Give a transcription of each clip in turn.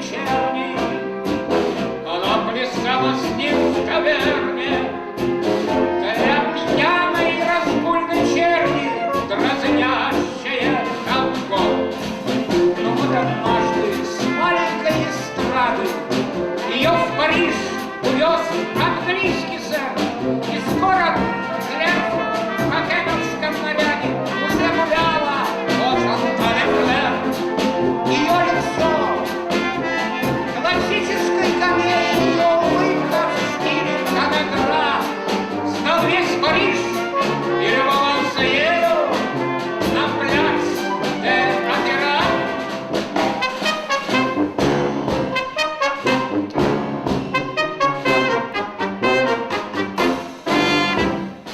вечерней. Она плясала с ним в таверне для пьяной разгульной черни, дразнящая танго. Но вот однажды с маленькой эстрады ее в Париж увез английский сэр, и скоро Клэр в хоккейном наряде уже гуляла по Шантале-Флер. Ее лицо классической комедии, ее улыбка в стиле Канегра. Знал весь Париж и любовался ею на пляж де Опера.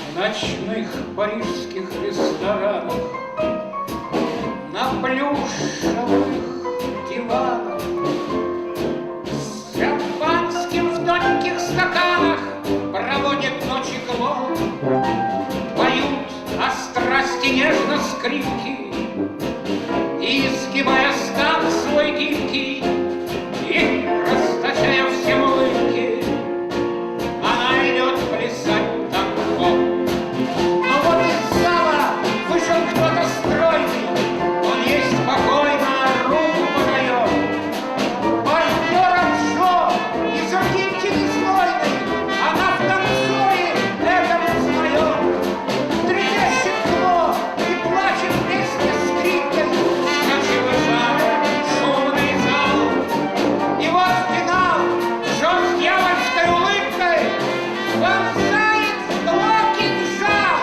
В ночных парижских ресторанах, на плюшевых диванах, с шампанским в тоненьких стаканах проводит ночи клоун. Поют о страсти нежно скрипки, и, изгибая стан свой гибкий и расточая всем улыбки, она идет плясать танго. Но вот из зала вышел кто-то стройный, он ей спокойно руку подает. Партнером Джо из Аргентины знойной, она в танцоре это узнает. Трепещет его и плачет вместе с скрипкой, скачет жар, шумный зал. И вот финал, Джо с дьявольской улыбкой вонзает в глотки кинжал.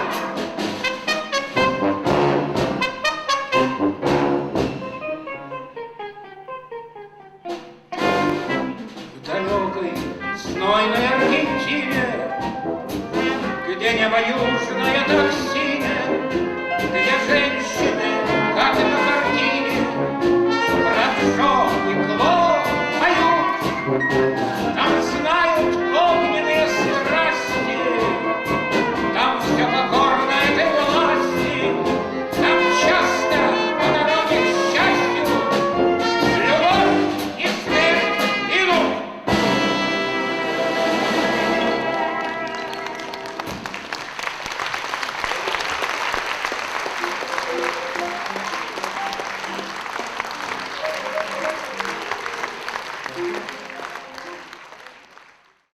В далекой знойной Аргентине, где небо южное так